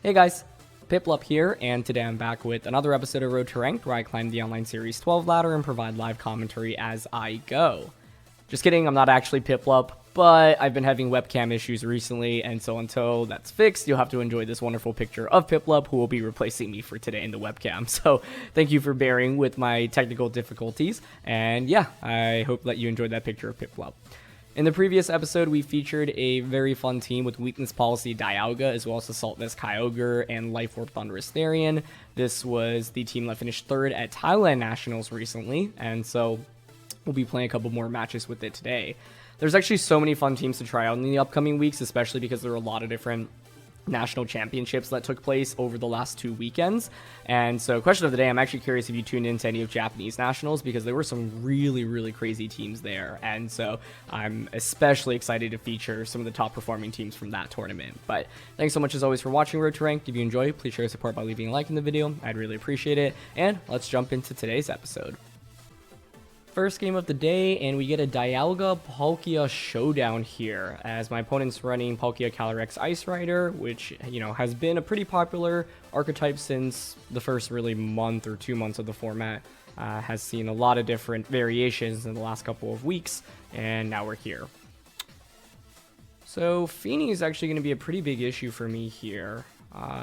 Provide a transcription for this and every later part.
Hey guys, Piplup here, and today I'm back with another episode of Road to Ranked, where I climb the online series 12 ladder and provide live commentary as I go. Just kidding, I'm not actually Piplup, but I've been having webcam issues recently, and so until that's fixed, you'll have to enjoy this wonderful picture of Piplup, who will be replacing me for today in the webcam. So thank you for bearing with my technical difficulties, and yeah, I hope that you enjoyed that picture of Piplup. In the previous episode, we featured a very fun team with Weakness Policy Dialga, as well as Assaultness Kyogre and Life Orb Thundurus Therian. This was the team that finished third at Thailand Nationals recently, and so we'll be playing a couple more matches with it today. There's actually so many fun teams to try out in the upcoming weeks, especially because there are a lot of different national championships that took place over the last 2 weekends. And so question of the day, I'm actually curious if you tuned into any of Japanese nationals, because there were some really crazy teams there, and so I'm especially excited to feature some of the top performing teams from that tournament. But thanks so much as always for watching Road to Ranked. If you enjoy, please share your support by leaving a like in the video. I'd really appreciate it, and let's jump into today's episode. First game of the day, and we get a Dialga Palkia showdown here, as my opponent's running Palkia Calyrex Ice Rider, which, has been a pretty popular archetype since the first really month or 2 months of the format. Has seen a lot of different variations in the last couple of weeks, and now we're here. So Fini is actually going to be a pretty big issue for me here.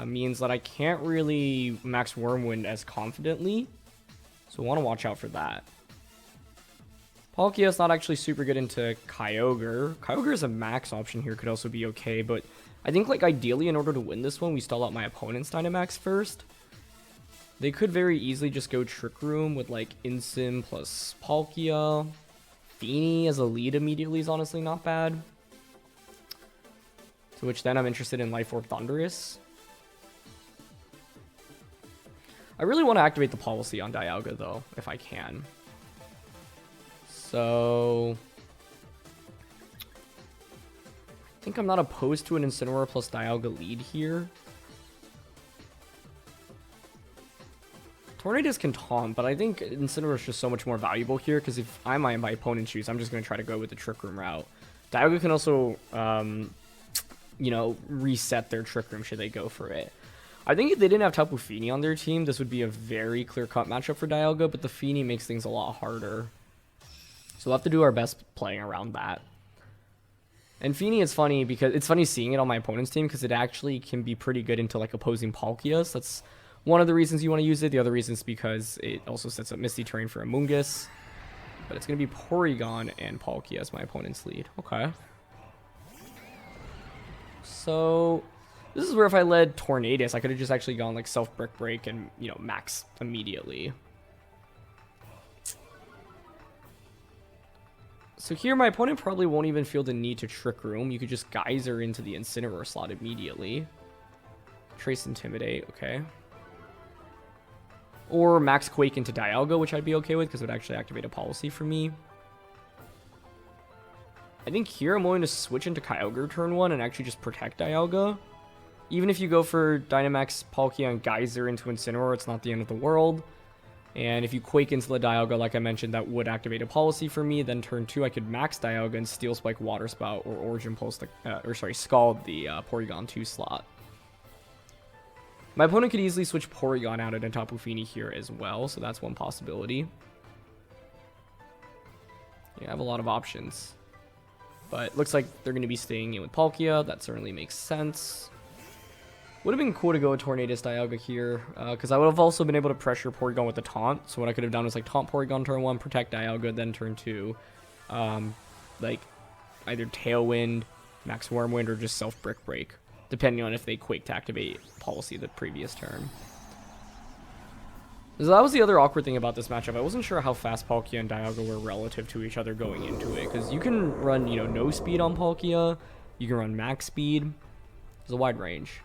Means that I can't really max Wormwind as confidently, so I want to watch out for that. Palkia is not actually super good into Kyogre. Kyogre is a max option here, could also be okay, but I think ideally in order to win this one, we stall out my opponent's Dynamax first. They could very easily just go Trick Room with Incin plus Palkia. Fini as a lead immediately is honestly not bad. To which then I'm interested in Life Orb Thundurus. I really want to activate the policy on Dialga though, if I can. So I think I'm not opposed to an Incineroar plus Dialga lead here. Tornadus can taunt, but I think Incineroar is just so much more valuable here, because if I'm in my opponent's shoes, I'm just going to try to go with the Trick Room route. Dialga can also, reset their Trick Room should they go for it. I think if they didn't have Tapu Fini on their team, this would be a very clear-cut matchup for Dialga, but the Fini makes things a lot harder. So we'll have to do our best playing around that. And Fini is funny because it's funny seeing it on my opponent's team, because it actually can be pretty good into opposing Palkias. That's one of the reasons you want to use it. The other reason is because it also sets up Misty Terrain for Amoonguss. But it's going to be Porygon and Palkia as my opponent's lead. Okay. So this is where if I led Tornadus, I could have just actually gone Self Brick Break and, max immediately. So here, my opponent probably won't even feel the need to Trick Room. You could just Geyser into the Incineroar slot immediately. Trace Intimidate, okay. Or Max Quake into Dialga, which I'd be okay with, because it would actually activate a policy for me. I think here I'm going to switch into Kyogre turn 1 and actually just protect Dialga. Even if you go for Dynamax, Palkia, and Geyser into Incineroar, it's not the end of the world. And if you Quake into the Dialga, like I mentioned, that would activate a policy for me. Then turn 2, I could max Dialga and Steel Spike, Water Spout, or Origin Pulse, Scald the Porygon 2 slot. My opponent could easily switch Porygon out at Tapu Fini here as well, so that's one possibility. Yeah, I have a lot of options. But looks like they're going to be staying in with Palkia. That certainly makes sense. Would have been cool to go with Tornadus Dialga here, because I would have also been able to pressure Porygon with the taunt. So what I could have done was taunt Porygon turn 1, protect Dialga, then turn 2, either Tailwind, Max Wormwind, or just Self Brick Break, depending on if they Quake to activate policy the previous turn. So that was the other awkward thing about this matchup. I wasn't sure how fast Palkia and Dialga were relative to each other going into it, because you can run, no speed on Palkia, you can run max speed. There's a wide range.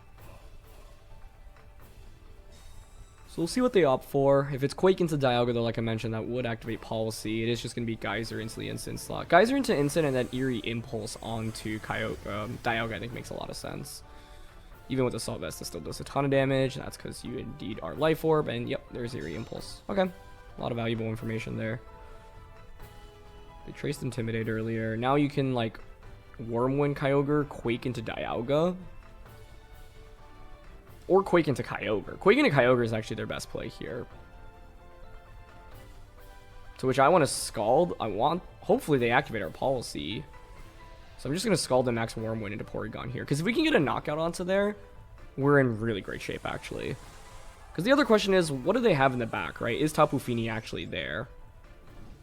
So we'll see what they opt for. If it's Quake into Dialga, though, like I mentioned, that would activate policy. It is just going to be Geyser into the Incin slot. Geyser into Incin and then Eerie Impulse onto Dialga, I think, makes a lot of sense. Even with Assault Vest, it still does a ton of damage. That's because you indeed are Life Orb. And yep, there's Eerie Impulse. Okay. A lot of valuable information there. They traced Intimidate earlier. Now you can, Wormwind Kyogre, Quake into Dialga. Or Quake into Kyogre. Quake into Kyogre is actually their best play here. To which I want to Scald. Hopefully they activate our policy. So I'm just going to Scald and max Wormwind into Porygon here. Because if we can get a knockout onto there, we're in really great shape, actually. Because the other question is, what do they have in the back, right? Is Tapu Fini actually there?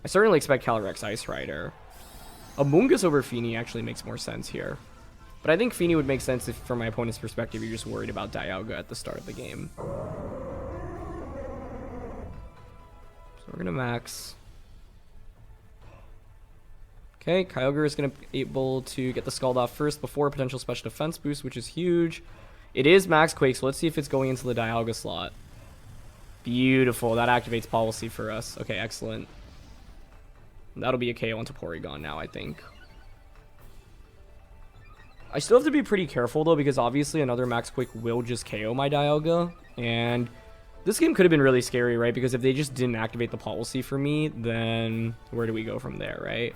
I certainly expect Calyrex Ice Rider. Amoonguss over Fini actually makes more sense here. But I think Fini would make sense if, from my opponent's perspective, you're just worried about Dialga at the start of the game. So we're going to max. Okay, Kyogre is going to be able to get the Scald off first before a potential special defense boost, which is huge. It is max Quake, so let's see if it's going into the Dialga slot. Beautiful. That activates policy for us. Okay, excellent. That'll be a KO onto Porygon now, I think. I still have to be pretty careful, though, because obviously another max Quake will just KO my Dialga. And this game could have been really scary, right? Because if they just didn't activate the policy for me, then where do we go from there, right?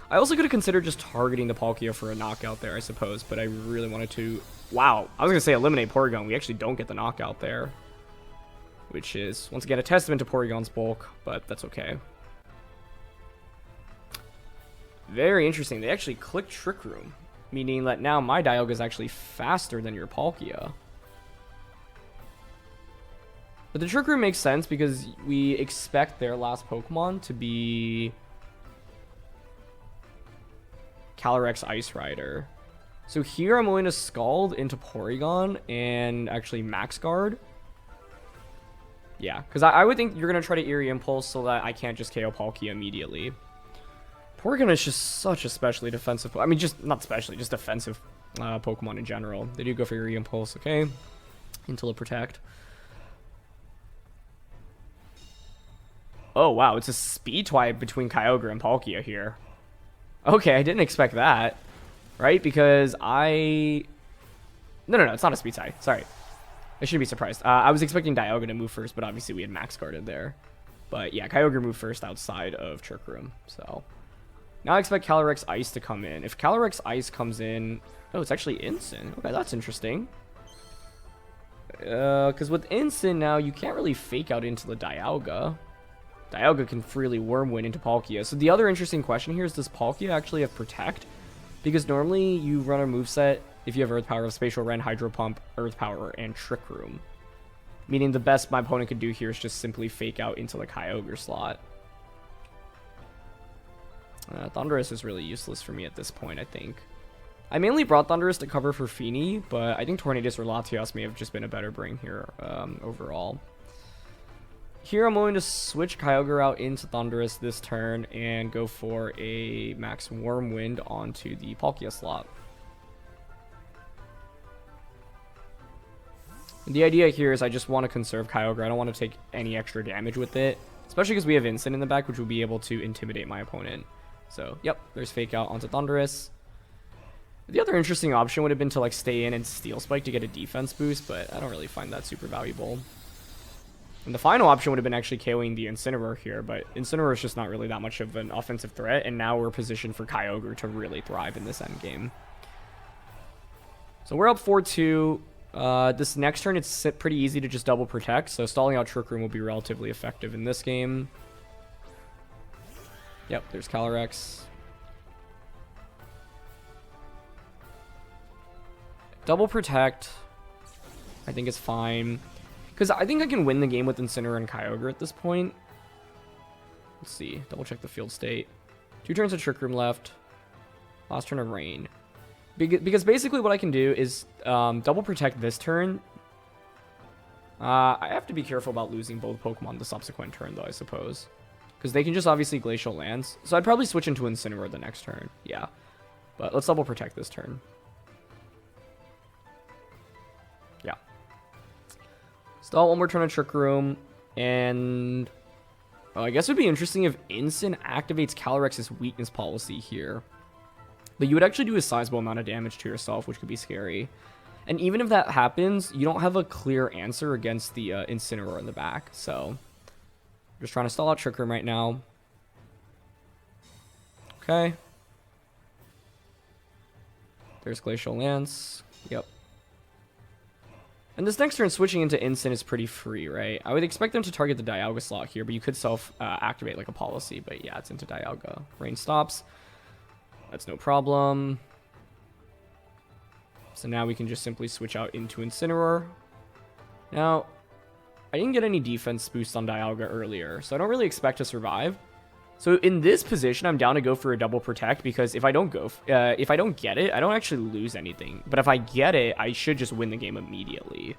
I also could have considered just targeting the Palkia for a knockout there, I suppose, but I really wanted to... Wow, I was going to say eliminate Porygon. We actually don't get the knockout there, which is, once again, a testament to Porygon's bulk, but that's okay. Very interesting. They actually clicked Trick Room, meaning that now my Dialga is actually faster than your Palkia. But the Trick Room makes sense because we expect their last Pokemon to be Calyrex Ice Rider. So here I'm going to Scald into Porygon and actually Max Guard. Yeah, because I would think you're going to try to Eerie Impulse so that I can't just KO Palkia immediately. Porygon is just such a specially defensive... I mean, not specially, just defensive Pokemon in general. They do go for Eerie Impulse, okay? Until it Protect. Oh, wow, it's a speed twipe between Kyogre and Palkia here. Okay, I didn't expect that. Right? Because No, it's not a speed tie. Sorry. I shouldn't be surprised. I was expecting Dialga to move first, but obviously we had max guarded there. But yeah, Kyogre moved first outside of Trick Room. So now I expect Calyrex Ice to come in. If Calyrex Ice comes in... Oh, it's actually Incin. Okay, that's interesting. Because with Incin now, you can't really fake out into the Dialga. Dialga can freely Wormwind into Palkia. So the other interesting question here is, does Palkia actually have Protect? Because normally you run a moveset if you have Earth Power of Spatial Rend, Hydro Pump, Earth Power, and Trick Room. Meaning the best my opponent could do here is just simply fake out into the Kyogre slot. Thundurus is really useless for me at this point, I think. I mainly brought Thundurus to cover for Fini, but I think Tornadus or Latios may have just been a better bring here overall. Here I'm going to switch Kyogre out into Thundurus this turn and go for a max Wormwind onto the Palkia slot. The idea here is I just want to conserve Kyogre. I don't want to take any extra damage with it, especially because we have Incin in the back, which will be able to intimidate my opponent. So, yep, there's Fake Out onto Thundurus. The other interesting option would have been to like stay in and Steel Spike to get a defense boost, but I don't really find that super valuable. And the final option would have been actually KOing the Incineroar here, but Incineroar is just not really that much of an offensive threat, and now we're positioned for Kyogre to really thrive in this endgame. So we're up 4-2. This next turn, it's pretty easy to just double protect, so stalling out Trick Room will be relatively effective in this game. Yep, there's Calyrex. Double protect, I think it's fine. Because I think I can win the game with Incineroar and Kyogre at this point. Let's see. Double check the field state. 2 turns of Trick Room left. Last turn of Rain. Because basically what I can do is double protect this turn. I have to be careful about losing both Pokemon the subsequent turn, though, I suppose. Because they can just obviously Glacial Lance. So I'd probably switch into Incineroar the next turn. Yeah. But let's double protect this turn. Yeah. Stall one more turn on Trick Room, and I guess it would be interesting if Incin activates Calyrex's weakness policy here. But you would actually do a sizable amount of damage to yourself, which could be scary. And even if that happens, you don't have a clear answer against the Incineroar in the back. So, I'm just trying to stall out Trick Room right now. Okay. There's Glacial Lance. Yep. And this next turn, switching into Incin is pretty free, right? I would expect them to target the Dialga slot here, but you could self-activate like a policy. But yeah, it's into Dialga. Rain stops. That's no problem. So now we can just simply switch out into Incineroar. Now, I didn't get any defense boost on Dialga earlier, so I don't really expect to survive. So in this position, I'm down to go for a double protect because if I don't get it, I don't actually lose anything. But if I get it, I should just win the game immediately.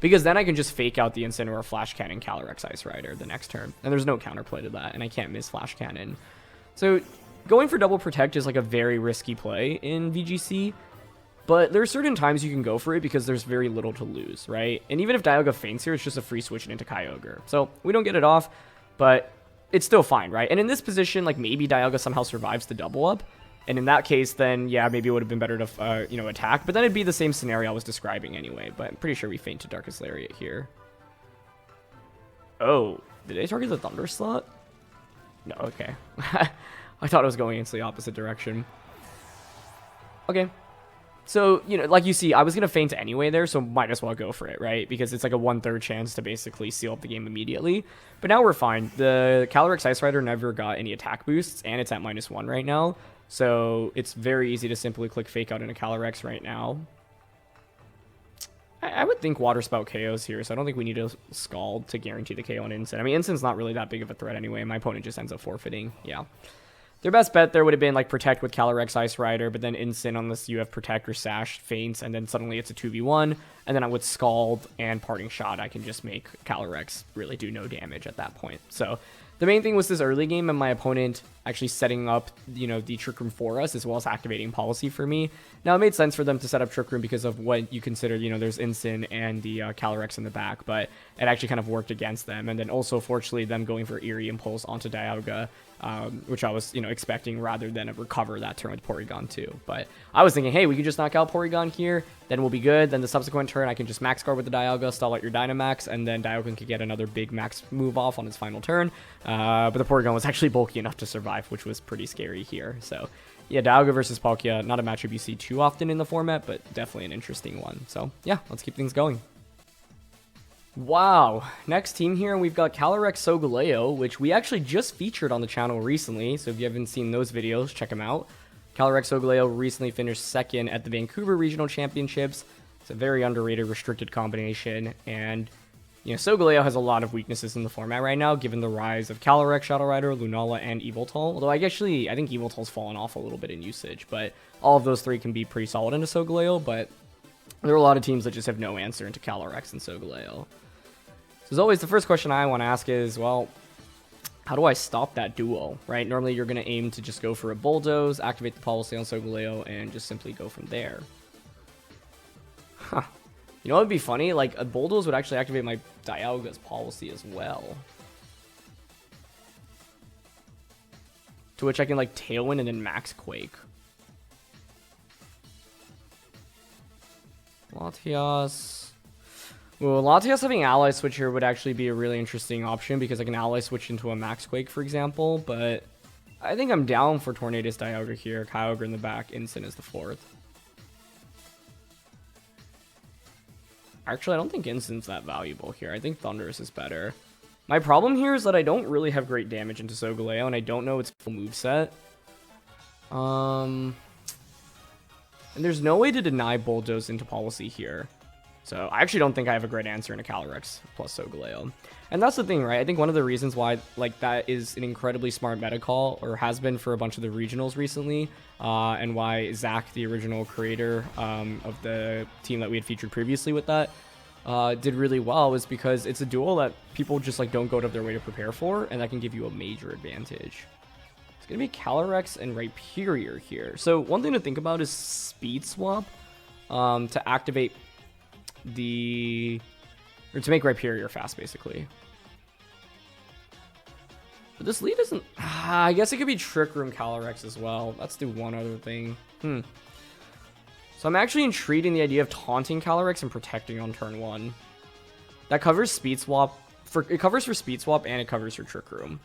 Because then I can just fake out the Incineroar Flash Cannon Calyrex-Ice Rider the next turn. And there's no counterplay to that, and I can't miss Flash Cannon. So going for double protect is like a very risky play in VGC. But there are certain times you can go for it because there's very little to lose, right? And even if Dialga faints here, it's just a free switch into Kyogre. So we don't get it off, but it's still fine, right? And in this position, like maybe Dialga somehow survives the double up. And in that case, then yeah, maybe it would have been better to, attack. But then it'd be the same scenario I was describing anyway. But I'm pretty sure we faint to Darkest Lariat here. Oh, did they target the Thunder slot? No, okay. I thought it was going into the opposite direction. Okay. So, like you see, I was going to faint anyway there, so might as well go for it, right? Because it's like a 1/3 chance to basically seal up the game immediately. But now we're fine. The Calyrex Ice Rider never got any attack boosts, and it's at -1 right now. So it's very easy to simply click Fake Out into Calyrex right now. I would think Water Spout KOs here, so I don't think we need to Scald to guarantee the KO on Incin. I mean, Incin's not really that big of a threat anyway. My opponent just ends up forfeiting. Yeah. Their best bet there would have been like Protect with Calyrex Ice Rider, but then Incin unless you have Protect or Sash faints, and then suddenly it's a 2v1. And then with Scald and Parting Shot, I can just make Calyrex really do no damage at that point. So the main thing was this early game and my opponent actually setting up, the Trick Room for us as well as activating Policy for me. Now, it made sense for them to set up Trick Room because of what you consider, there's Incin and the Calyrex in the back, but it actually kind of worked against them. And then also, fortunately, them going for Eerie Impulse onto Dialga, which I was, expecting rather than a recover that turn with Porygon too. But I was thinking, hey, we could just knock out Porygon here, then we'll be good. Then the subsequent turn, I can just Max Guard with the Dialga, stall out your Dynamax, and then Dialga could get another big Max move off on its final turn. But the Porygon was actually bulky enough to survive, which was pretty scary here. So yeah, Dialga versus Palkia, not a matchup you see too often in the format, but definitely an interesting one. So yeah, let's keep things going. Wow, next team here, we've got Calyrex-Solgaleo, which we actually just featured on the channel recently, so if you haven't seen those videos, check them out. Calyrex-Solgaleo recently finished second at the Vancouver Regional Championships. It's a very underrated restricted combination, and Solgaleo has a lot of weaknesses in the format right now, given the rise of Calyrex, Shadow Rider, Lunala, and Yveltal. Although I think Yveltal's fallen off a little bit in usage, but all of those three can be pretty solid into Solgaleo, but there are a lot of teams that just have no answer into Calyrex and Solgaleo. So as always, the first question I want to ask is, well, how do I stop that duo, right? Normally you're going to aim to just go for a Bulldoze, activate the Policy on Solgaleo, and just simply go from there. Huh. You know what would be funny? Like, a Bulldoze would actually activate my Dialga's Policy as well. To which I can, like, Tailwind and then Max Quake. Latias. Well, Latias having Ally Switch here would actually be a really interesting option because I can Ally Switch into a Max Quake, for example. But I think I'm down for Tornadus Dialga here. Kyogre in the back. Incin is the fourth. Actually, I don't think Incin's that valuable here. I think Thundurus is better. My problem here is that I don't really have great damage into Solgaleo, and I don't know its full moveset. And there's no way to deny Bulldoze into Policy here. So I actually don't think I have a great answer into Calyrex plus Solgaleo. And that's the thing, right? I think one of the reasons why that is an incredibly smart meta call, or has been for a bunch of the regionals recently, and why Zach, the original creator of the team that we had featured previously with that, did really well, was because it's a duel that people just don't go out of their way to prepare for, and that can give you a major advantage. It's going to be Calyrex and Rhyperior here. So one thing to think about is Speed Swap to activate or to make Rhyperior fast, basically. But this lead isn't... I guess it could be Trick Room Calyrex as well. Let's do one other thing. So I'm actually intrigued in the idea of taunting Calyrex and protecting on turn 1. That covers Speed Swap. It covers for Speed Swap and it covers for Trick Room.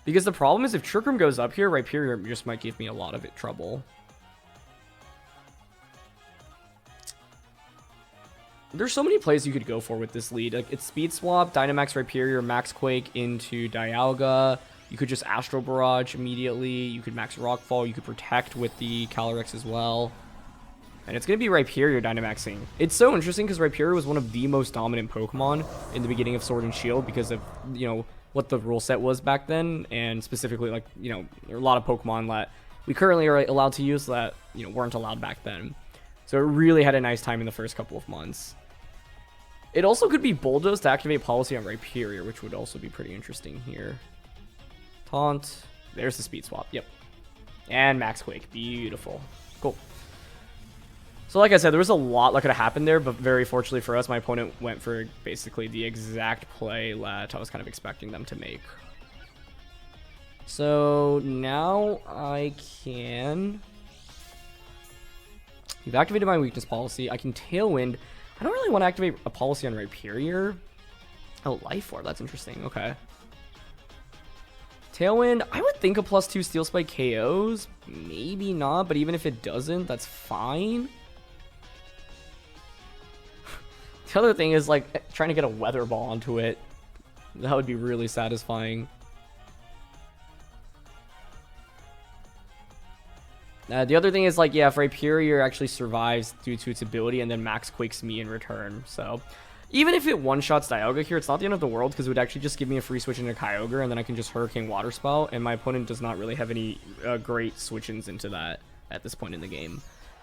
Because the problem is if Trick Room goes up here, Rhyperior just might give me a lot of trouble. there's so many plays you could go for with this lead. Like, it's Speed Swap, Dynamax Rhyperior, Max Quake into Dialga. You could just Astro Barrage immediately. You could Max Rockfall. You could Protect with the Calyrex as well. And it's going to be Rhyperior Dynamaxing. It's so interesting because Rhyperior was one of the most dominant Pokemon in the beginning of Sword and Shield because of, you know, what the rule set was back then. And specifically, like, you know, there are a lot of Pokemon that we currently are allowed to use that, you know, weren't allowed back then. So it really had a nice time in the first couple of months. It also could be Bulldoze to activate Policy on Rhyperior, which would also be pretty interesting here. Taunt. There's the Speed Swap. Yep. And Max Quake. Beautiful. Cool. So like I said, there was a lot that could have happened there, but very fortunately for us, my opponent went for basically the exact play that I was kind of expecting them to make. So now I can... You've activated my weakness policy. I can Tailwind. I don't really want to activate a policy on Rhyperior. Oh, Life Orb. That's interesting. Okay. Tailwind. I would think a +2 Steel Spike KOs. Maybe not, but even if it doesn't, that's fine. The other thing is, like, trying to get a Weather Ball onto it. That would be really satisfying. The other thing is, like, yeah, if Rhyperior actually survives due to its ability and then Max Quakes me in return. So, even if it one-shots Dialga here, it's not the end of the world because it would actually just give me a free switch into Kyogre and then I can just Hurricane Water Spout, and my opponent does not really have any great switch-ins into that at this point in the game.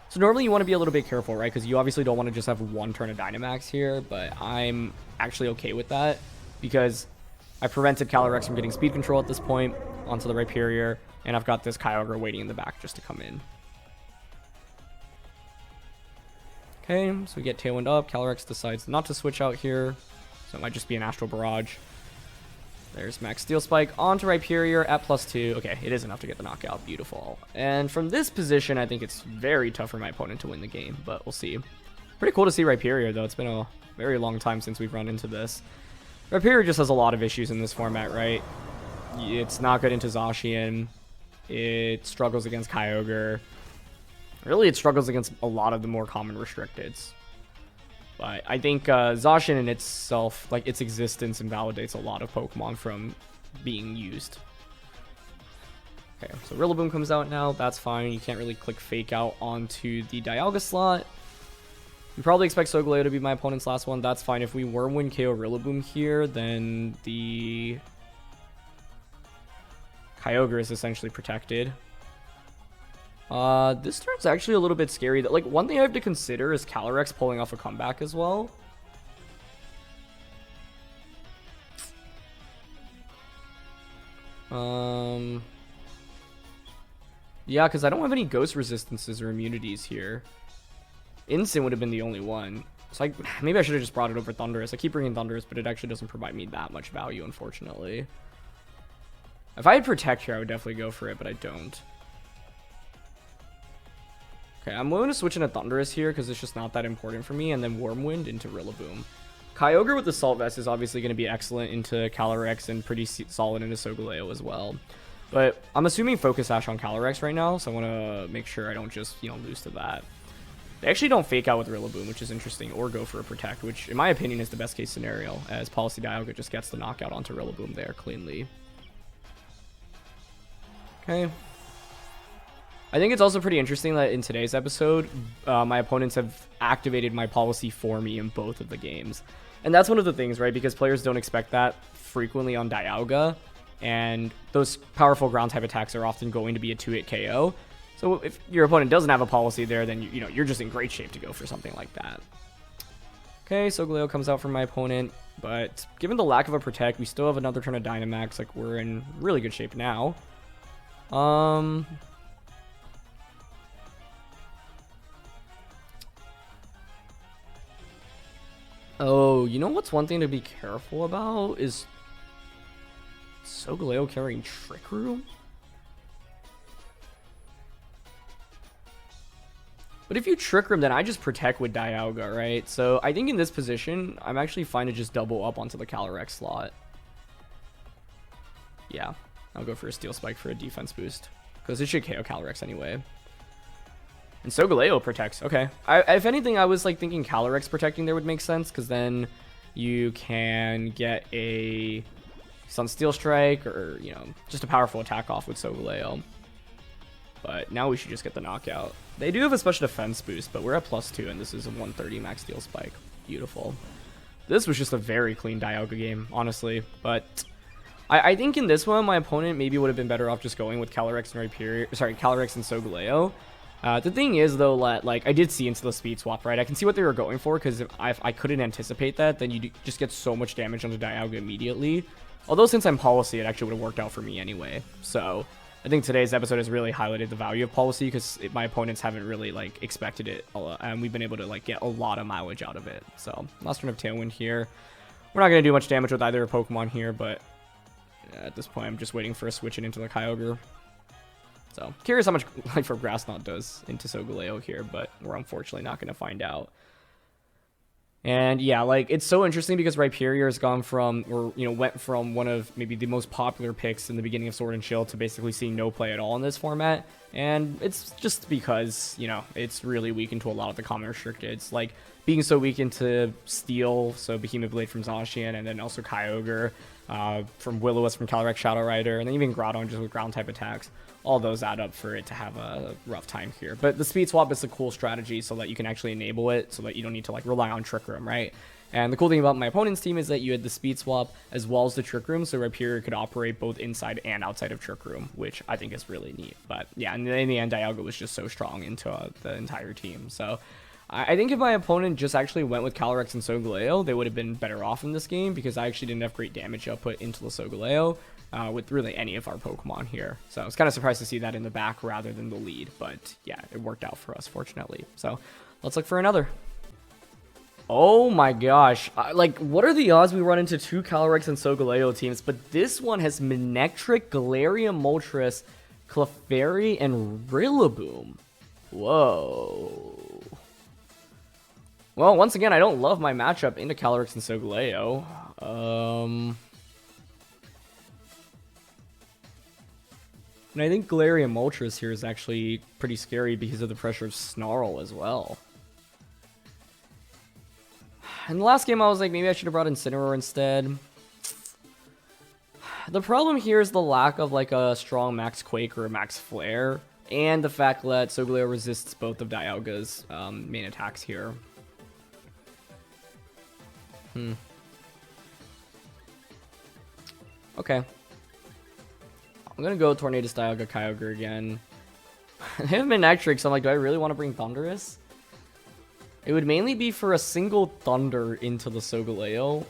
So normally you want to be a little bit careful, right? Because you obviously don't want to just have one turn of Dynamax here, but I'm actually okay with that because I prevented Calyrex from getting speed control at this point onto the Rhyperior, and I've got this Kyogre waiting in the back just to come in. Okay, so we get Tailwind up. Calyrex decides not to switch out here, so it might just be an Astral Barrage. There's Max Steel Spike onto Rhyperior at +2. Okay, it is enough to get the knockout. Beautiful. And from this position, I think it's very tough for my opponent to win the game, but we'll see. Pretty cool to see Rhyperior, though. It's been a very long time since we've run into this. Rhyperior just has a lot of issues in this format, right? It's not good into Zacian. It struggles against Kyogre. Really, it struggles against a lot of the more common restricteds. But I think Zacian in itself, like its existence, invalidates a lot of Pokemon from being used. Okay, so Rillaboom comes out now. That's fine. You can't really click Fake Out onto the Dialga slot. You probably expect Solgaleo to be my opponent's last one. That's fine. If we Wormwind KO Rillaboom here, then the Kyogre is essentially protected. This turn's actually a little bit scary. Like, one thing I have to consider is Calyrex pulling off a comeback as well. Yeah, because I don't have any ghost resistances or immunities here. Instant would have been the only one. So maybe I should have just brought it over Thundurus. I keep bringing Thundurus, but it actually doesn't provide me that much value, unfortunately. If I had Protect here, I would definitely go for it, but I don't. Okay, I'm willing to switch into Thundurus here because it's just not that important for me, and then Wormwind into Rillaboom. Kyogre with the Salt Vest is obviously going to be excellent into Calyrex and pretty solid into Solgaleo as well. But I'm assuming Focus Sash on Calyrex right now, so I want to make sure I don't just, you know, lose to that. They actually don't Fake Out with Rillaboom, which is interesting, or go for a Protect, which in my opinion is the best case scenario, as Policy Dialga just gets the knockout onto Rillaboom there cleanly. Okay. I think it's also pretty interesting that in today's episode, my opponents have activated my policy for me in both of the games. And that's one of the things, right? Because players don't expect that frequently on Dialga, and those powerful ground type attacks are often going to be a 2-hit KO. So if your opponent doesn't have a policy there, then you know, you're just in great shape to go for something like that. Okay, Solgaleo comes out from my opponent, but given the lack of a Protect, we still have another turn of Dynamax. Like, we're in really good shape now. Oh, you know what's one thing to be careful about is Solgaleo carrying Trick Room? But if you Trick Room, then I just Protect with Dialga, right? So I think in this position, I'm actually fine to just double up onto the Calyrex slot. Yeah, I'll go for a Steel Spike for a defense boost, because it should KO Calyrex anyway. And Solgaleo protects. Okay. If anything, I was like thinking Calyrex protecting there would make sense, because then you can get a Sunsteel Strike or, you know, just a powerful attack off with Solgaleo. But now we should just get the knockout. They do have a special defense boost, but we're at +2, and this is a 130 max steel spike. Beautiful. This was just a very clean Dialga game, honestly. But I think in this one, my opponent maybe would have been better off just going with Calyrex and Rhyperior. Sorry, Calyrex and Solgaleo. The thing is, though, that, like, I did see into the speed swap, right? I can see what they were going for, because if I couldn't anticipate that, then you just get so much damage onto Dialga immediately. Although, since I'm Policy, it actually would have worked out for me anyway. So I think today's episode has really highlighted the value of Policy, because my opponents haven't really, like, expected it, and we've been able to, like, get a lot of mileage out of it. So, last turn of Tailwind here. We're not going to do much damage with either Pokemon here, but at this point, I'm just waiting for a switch into the Kyogre. So, curious how much Life for Grass Knot does into Solgaleo here, but we're unfortunately not going to find out. And yeah, like, it's so interesting because Rhyperior has gone from, or, you know, went from one of maybe the most popular picks in the beginning of Sword and Shield to basically seeing no play at all in this format. And it's just because, you know, it's really weak into a lot of the common restricteds, like being so weak into Steel, so Behemoth Blade from Zacian, and then also Kyogre from Will-O-Wisp from Calyrex Shadow Rider, and then even Groudon just with ground type attacks. All those add up for it to have a rough time here. But the speed swap is a cool strategy so that you can actually enable it, so that you don't need to like rely on Trick Room, right? And the cool thing about my opponent's team is that you had the speed swap as well as the Trick Room, so Rhyperior could operate both inside and outside of Trick Room, which I think is really neat. But yeah, in the end, Dialga was just so strong into the entire team. So I think if my opponent just actually went with Calyrex and Solgaleo, they would have been better off in this game, because I actually didn't have great damage output into the Solgaleo with really any of our Pokemon here. So I was kind of surprised to see that in the back rather than the lead. But yeah, it worked out for us, fortunately. So let's look for another. Oh my gosh. Like, what are the odds we run into two Calyrex and Solgaleo teams? But this one has Manectric, Galarian Moltres, Clefairy, and Rillaboom. Whoa. Well, once again, I don't love my matchup into Calyrex and Solgaleo. And I think Galarian Moltres here is actually pretty scary because of the pressure of Snarl as well. In the last game, I was like, maybe I should have brought Incineroar instead. The problem here is the lack of like a strong Max Quake or a Max Flare, and the fact that Solgaleo resists both of Dialga's main attacks here. Okay. I'm gonna go Tornadus, Dialga, Kyogre again. They have Manectric, so I'm like, do I really want to bring Thundurus? It would mainly be for a single Thunder into the Solgaleo.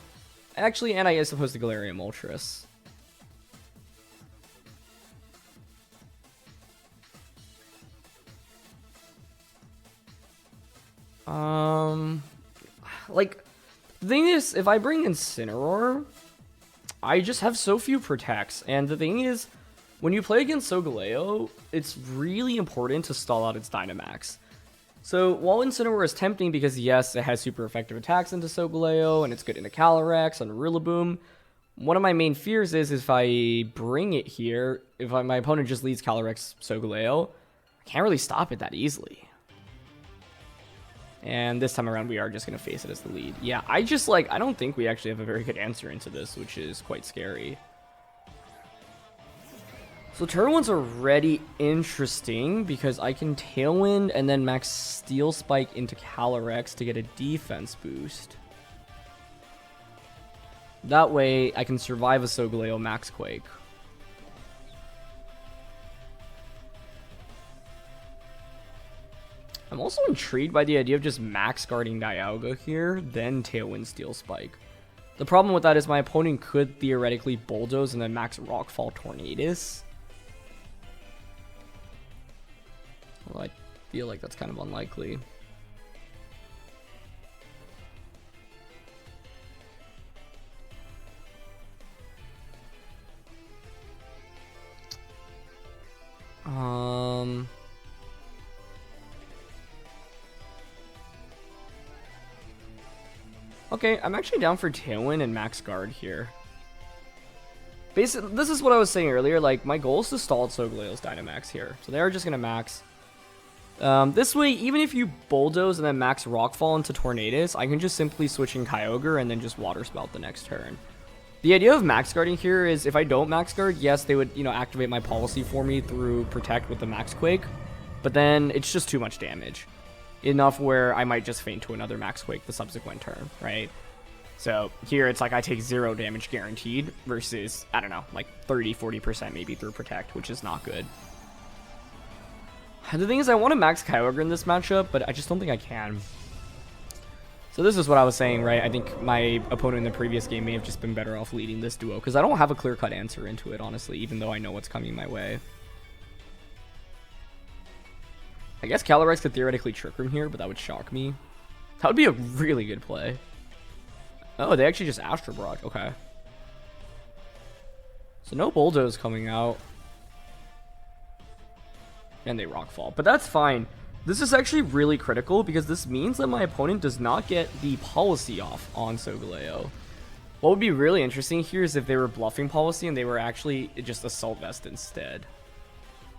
Actually, and I suppose the Galarian Moltres. Like, the thing is, if I bring Incineroar, I just have so few protects. And the thing is, when you play against Solgaleo, it's really important to stall out its Dynamax. So, while Incineroar is tempting because, yes, it has super effective attacks into Solgaleo, and it's good into Calyrex and Rillaboom, one of my main fears is if I bring it here, if my opponent just leads Calyrex Solgaleo, I can't really stop it that easily. And this time around, we are just going to face it as the lead. Yeah, I don't think we actually have a very good answer into this, which is quite scary. So turn one's already interesting because I can Tailwind and then max Steel Spike into Calyrex to get a defense boost. That way, I can survive a Solgaleo Max Quake. I'm also intrigued by the idea of just max guarding Dialga here, then Tailwind Steel Spike. The problem with that is my opponent could theoretically Bulldoze and then max Rockfall Tornadus. Well, I feel like that's kind of unlikely. Okay, I'm actually down for Tailwind and Max Guard here. Basically, this is what I was saying earlier, like, my goal is to stall Solgaleo's Dynamax here. So they are just going to max. This way, even if you Bulldoze and then max Rockfall into Tornadus, I can just simply switch in Kyogre and then just Water Spout the next turn. The idea of max guarding here is if I don't max guard, yes, they would, activate my policy for me through Protect with the Max Quake, but then it's just too much damage. Enough where I might just faint to another Max Quake the subsequent turn, right? So here it's like I take 0 damage guaranteed versus, I don't know, like 30-40% maybe through Protect, which is not good. The thing is, I want to max Kyogre in this matchup, but I just don't think I can. So this is what I was saying, right? I think my opponent in the previous game may have just been better off leading this duo, because I don't have a clear-cut answer into it, honestly, even though I know what's coming my way. I guess Calyrex could theoretically Trick Room here, but that would shock me. That would be a really good play. Oh, they actually just Astro Barrage. Okay. So no Bulldoze coming out. And they Rockfall. But that's fine. This is actually really critical because this means that my opponent does not get the policy off on Solgaleo. What would be really interesting here is if they were bluffing policy and they were actually just Assault Vest instead.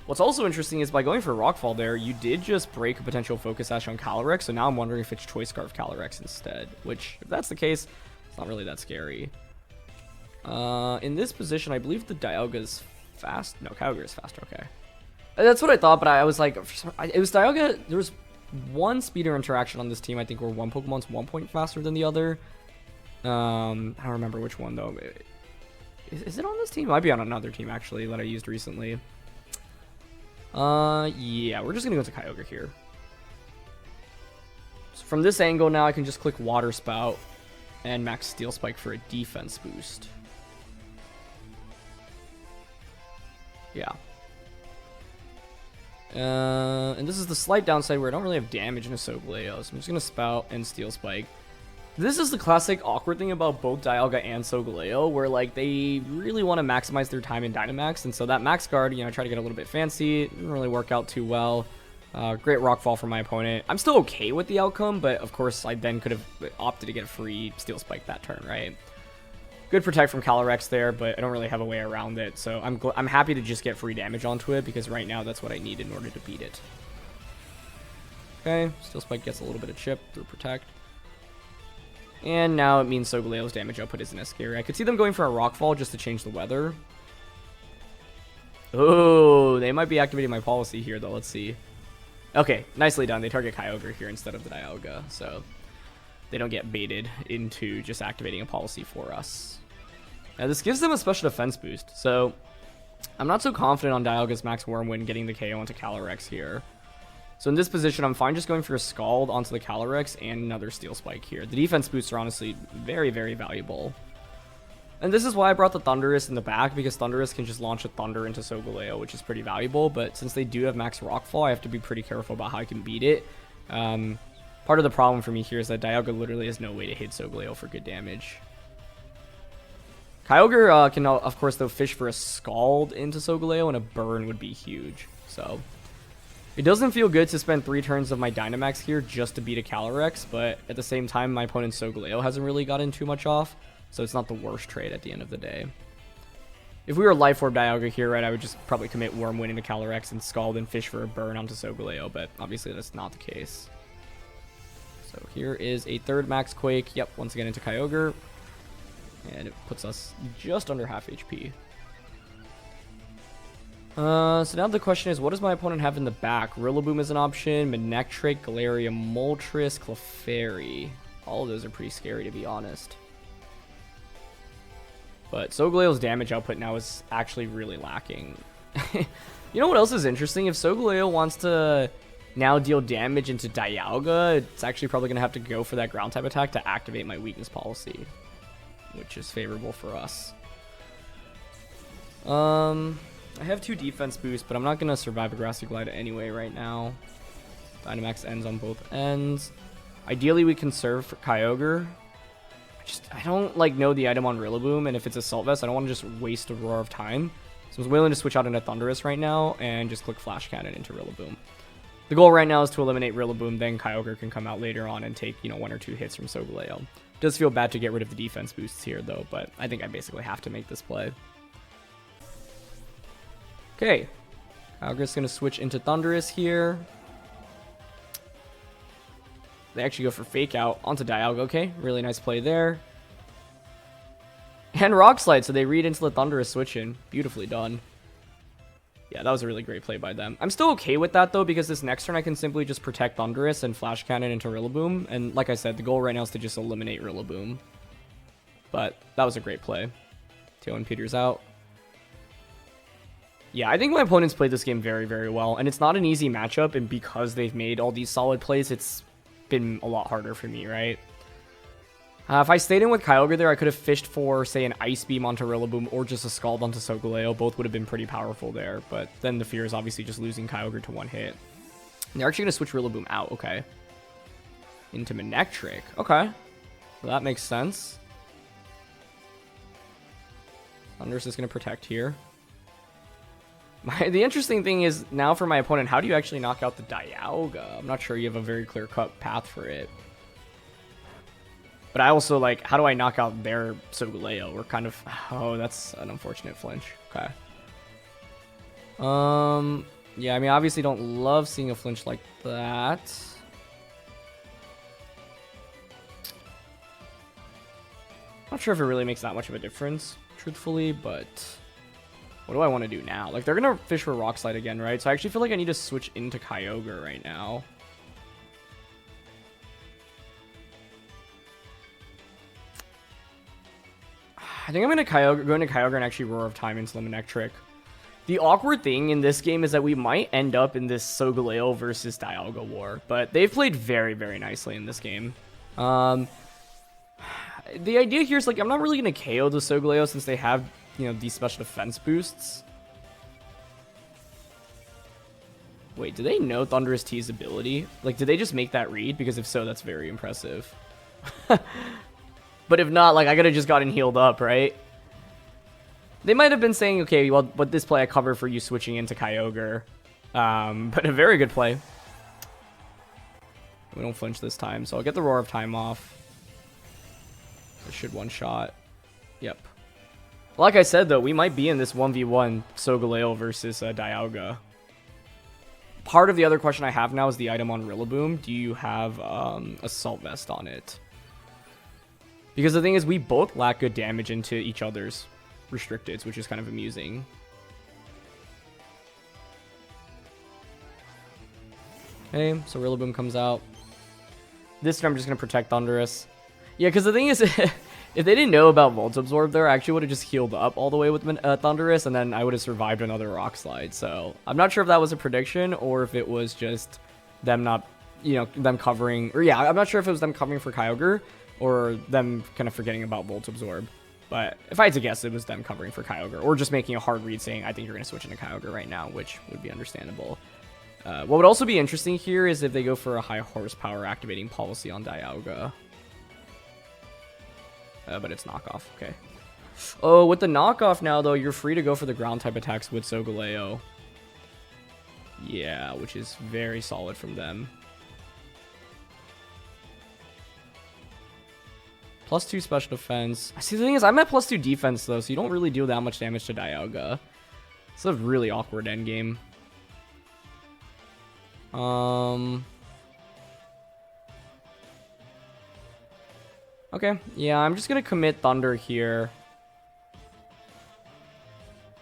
What's also interesting is by going for Rockfall there, you did just break a potential Focus Sash on Calyrex, so now I'm wondering if it's Choice Scarf Calyrex instead, which, if that's the case, it's not really that scary. In this position, I believe the Dialga is fast. No, Kyogre is faster, okay. That's what I thought, but I was like, it was Dialga. There was one speeder interaction on this team, I think, where one Pokemon's 1 point faster than the other. I don't remember which one, though. Is it on this team? It might be on another team, actually, that I used recently. Yeah, we're just going to go to Kyogre here. So from this angle now, I can just click Water Spout and max Steel Spike for a defense boost. Yeah. And this is the slight downside where I don't really have damage in a Solgaleo, so I'm just going to Spout and Steel Spike. This is the classic awkward thing about both Dialga and Solgaleo, where like they really want to maximize their time in Dynamax, and so that Max Guard, I try to get a little bit fancy, it didn't really work out too well. Great Rockfall from my opponent. I'm still okay with the outcome, but of course I then could have opted to get a free Steel Spike that turn, right? Good Protect from Calyrex there, but I don't really have a way around it, so I'm happy to just get free damage onto it, because right now that's what I need in order to beat it. Okay, Steel Spike gets a little bit of chip through Protect. And now it means Solgaleo's damage output isn't as scary. I could see them going for a Rockfall just to change the weather. Oh, they might be activating my policy here, though. Let's see. Okay, nicely done. They target Kyogre here instead of the Dialga, so they don't get baited into just activating a policy for us. Now, this gives them a special defense boost, so I'm not so confident on Dialga's Max Wormwind getting the KO onto Calyrex here. So in this position, I'm fine just going for a Scald onto the Calyrex and another Steel Spike here. The defense boosts are honestly very, very valuable. And this is why I brought the Thundurus in the back, because Thundurus can just launch a Thunder into Solgaleo, which is pretty valuable. But since they do have Max Rockfall, I have to be pretty careful about how I can beat it. Part of the problem for me here is that Dialga literally has no way to hit Solgaleo for good damage. Kyogre can, of course, though, fish for a Scald into Solgaleo, and a Burn would be huge. So it doesn't feel good to spend 3 turns of my Dynamax here just to beat a Calyrex, but at the same time, my opponent Solgaleo hasn't really gotten too much off, so it's not the worst trade at the end of the day. If we were Life Orb Dialga here, right, I would just probably commit Wormwind into Calyrex and Scald and fish for a Burn onto Solgaleo, but obviously that's not the case. So here is a third Max Quake, yep, once again into Kyogre, and it puts us just under half HP. So now the question is, what does my opponent have in the back? Rillaboom is an option, Manectric, Galarian Moltres, Clefairy. All of those are pretty scary, to be honest. But Solgaleo's damage output now is actually really lacking. You know what else is interesting? If Solgaleo wants to now deal damage into Dialga, it's actually probably going to have to go for that ground type attack to activate my weakness policy, which is favorable for us. I have 2 defense boosts, but I'm not going to survive a Grassy Glide anyway right now. Dynamax ends on both ends. Ideally, we conserve for Kyogre. I don't know the item on Rillaboom, and if it's Assault Vest, I don't want to just waste a Roar of time. So I'm willing to switch out into Thundurus right now and just click Flash Cannon into Rillaboom. The goal right now is to eliminate Rillaboom, then Kyogre can come out later on and take, 1 or 2 hits from Solgaleo. It does feel bad to get rid of the defense boosts here, though, but I think I basically have to make this play. Okay, Kyogre's going to switch into Thundurus here. They actually go for Fake Out onto Dialga. Okay, really nice play there. And Rock Slide, so they read into the Thundurus switch in. Beautifully done. Yeah, that was a really great play by them. I'm still okay with that, though, because this next turn I can simply just protect Thundurus and Flash Cannon into Rillaboom. And like I said, the goal right now is to just eliminate Rillaboom. But that was a great play. Tailwind Peters out. Yeah, I think my opponents played this game very, very well. And it's not an easy matchup, and because they've made all these solid plays, it's been a lot harder for me, right? If I stayed in with Kyogre there, I could have fished for, say, an Ice Beam onto Rillaboom or just a Scald onto Solgaleo. Both would have been pretty powerful there, but then the fear is obviously just losing Kyogre to one hit. And they're actually going to switch Rillaboom out, okay. Into Manectric, okay. Well, that makes sense. Thundurus is going to protect here. The interesting thing is, now for my opponent, how do you actually knock out the Dialga? I'm not sure you have a very clear-cut path for it. But I also, like, how do I knock out their Solgaleo? We're kind of... Oh, that's an unfortunate flinch. Okay. Yeah, I mean, obviously don't love seeing a flinch like that. Not sure if it really makes that much of a difference, truthfully, but... What do I want to do now? Like, they're going to fish for Rock Slide again, right? So I actually feel like I need to switch into Kyogre right now. I think I'm going to go into Kyogre and actually Roar of Time into the Manectric. The awkward thing in this game is that we might end up in this Solgaleo versus Dialga war, but they've played very, very nicely in this game. The idea here is, like, I'm not really going to KO the Solgaleo since they have, you know, these special defense boosts. Wait, do they know Thundurus T's ability? Like, did they just make that read? Because if so, that's very impressive. But if not, like, I could have just gotten healed up, right? They might have been saying, okay, well, but this play I cover for you switching into Kyogre. But a very good play. We don't flinch this time, so I'll get the Roar of Time off. This should one-shot. Yep. Like I said, though, we might be in this 1v1 Solgaleo versus Dialga. Part of the other question I have now is the item on Rillaboom. Do you have Assault Vest on it? Because the thing is, we both lack good damage into each other's restricteds, which is kind of amusing. Okay, so Rillaboom comes out. This time I'm just going to protect Thundurus. Yeah, because the thing is, if they didn't know about Volt Absorb there, I actually would have just healed up all the way with Thundurus, and then I would have survived another Rock Slide. So I'm not sure if that was a prediction, or if it was just them not, you know, them covering... Or yeah, I'm not sure if it was them covering for Kyogre, or them kind of forgetting about Volt Absorb. But if I had to guess, it was them covering for Kyogre, or just making a hard read saying, I think you're going to switch into Kyogre right now, which would be understandable. What would also be interesting here is if they go for a high horsepower activating policy on Dialga. But it's knockoff, okay. Oh, with the knockoff now, though, you're free to go for the ground type attacks with Solgaleo. Yeah, which is very solid from them. +2 special defense. See, the thing is, I'm at +2 defense, though, so you don't really deal that much damage to Dialga. It's a really awkward endgame. Okay, yeah, I'm just going to commit Thunder here.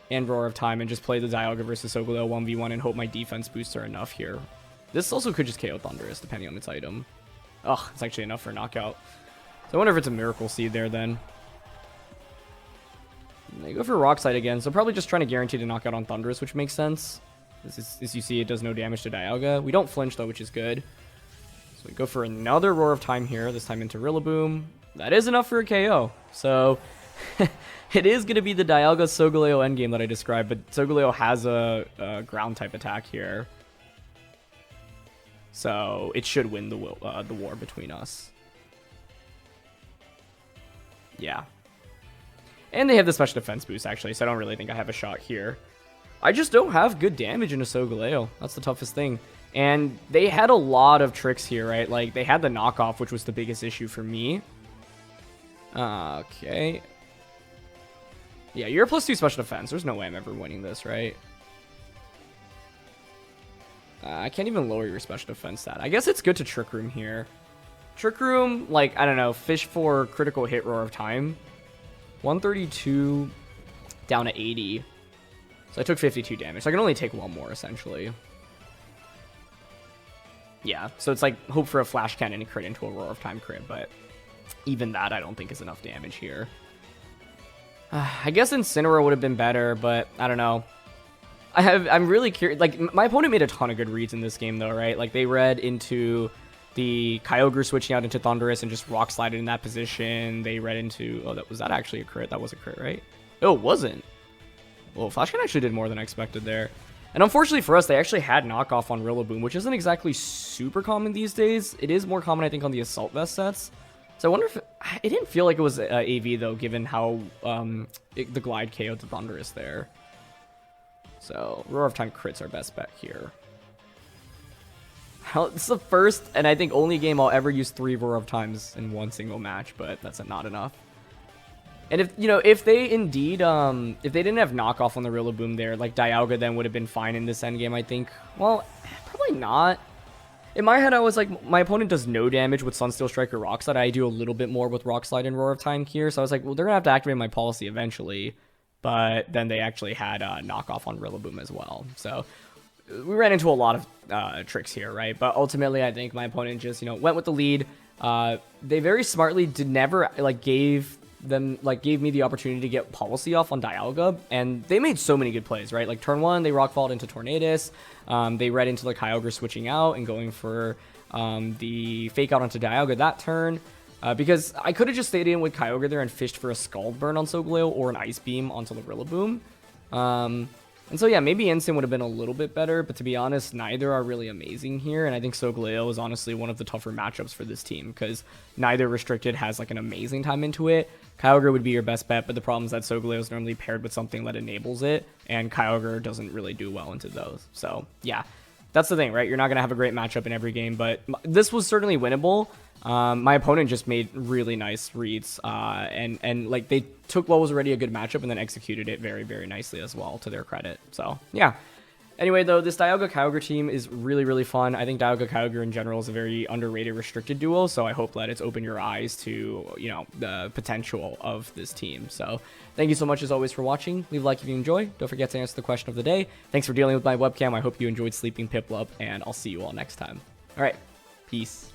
And Roar of Time and just play the Dialga versus Solgaleo 1v1 and hope my defense boosts are enough here. This also could just KO Thundurus, depending on its item. Ugh, it's actually enough for a knockout. So I wonder if it's a Miracle Seed there then. They go for Rock Slide again, so probably just trying to guarantee to knock out on Thundurus, which makes sense. As you see, it does no damage to Dialga. We don't flinch, though, which is good. So we go for another Roar of Time here, this time into Rillaboom. That is enough for a KO. So it is going to be the Dialga Solgaleo endgame that I described, but Solgaleo has a ground-type attack here. So it should win the war between us. Yeah. And they have the special defense boost, actually, so I don't really think I have a shot here. I just don't have good damage into Solgaleo. That's the toughest thing. And they had a lot of tricks here, right? Like, they had the knockoff, which was the biggest issue for me. Okay. Yeah, you're a +2 special defense. There's no way I'm ever winning this, right? I can't even lower your special defense stat. I guess it's good to Trick Room here. Trick Room, like, I don't know, fish for critical hit Roar of Time. 132 down to 80. So I took 52 damage. So I can only take one more, essentially. Yeah, so it's like hope for a Flash Cannon crit into a Roar of Time crit, but even that I don't think is enough damage here. I guess Incineroar would have been better, but I don't know. I'm really curious. Like, my opponent made a ton of good reads in this game, though, right? Like, they read into the Kyogre switching out into Thundurus and just rock slided in that position. They read into... Oh, was that actually a crit? That was a crit, right? Oh, it wasn't. Well, Flashcan actually did more than I expected there. And unfortunately for us, they actually had knockoff on Rillaboom, which isn't exactly super common these days. It is more common, I think, on the Assault Vest sets. So I wonder if... It didn't feel like it was AV, though, given how the Glide KO'd the Thundurus there. So, Roar of Time crit's our best bet here. It's the first, and I think only game I'll ever use 3 Roar of Times in one single match, but that's not enough. And if, you know, if they indeed, if they didn't have knockoff on the Rillaboom there, like, Dialga then would have been fine in this endgame, I think. Well, probably not. In my head, I was like, my opponent does no damage with Sunsteel Strike or Rock Slide. I do a little bit more with Rock Slide and Roar of Time here, so I was like, well, they're going to have to activate my policy eventually. But then they actually had knockoff on Rillaboom as well. So we ran into a lot of tricks here, right? But ultimately, I think my opponent just, you know, went with the lead. They very smartly never gave me the opportunity to get policy off on Dialga, and they made so many good plays, right? Like turn 1, they rock falled into Tornadus. They read into the Kyogre switching out and going for the fake out onto Dialga that turn. Because I could have just stayed in with Kyogre there and fished for a Scald Burn on Solgaleo or an Ice Beam onto the Rillaboom. And so yeah, maybe Incin would have been a little bit better, but to be honest, neither are really amazing here, and I think Solgaleo is honestly one of the tougher matchups for this team, because neither Restricted has like an amazing time into it. Kyogre would be your best bet, but the problem is that Solgaleo is normally paired with something that enables it, and Kyogre doesn't really do well into those. So yeah, that's the thing, right? You're not going to have a great matchup in every game, but this was certainly winnable. My opponent just made really nice reads, and like they took what was already a good matchup and then executed it very, very nicely as well, to their credit. So yeah. Anyway, though, this Dialga Kyogre team is really, really fun. I think Dialga Kyogre in general is a very underrated restricted duo, so I hope that it's opened your eyes to, you know, the potential of this team. So thank you so much as always for watching. Leave a like if you enjoy. Don't forget to answer the question of the day. Thanks for dealing with my webcam. I hope you enjoyed sleeping Piplup, and I'll see you all next time. All right, peace.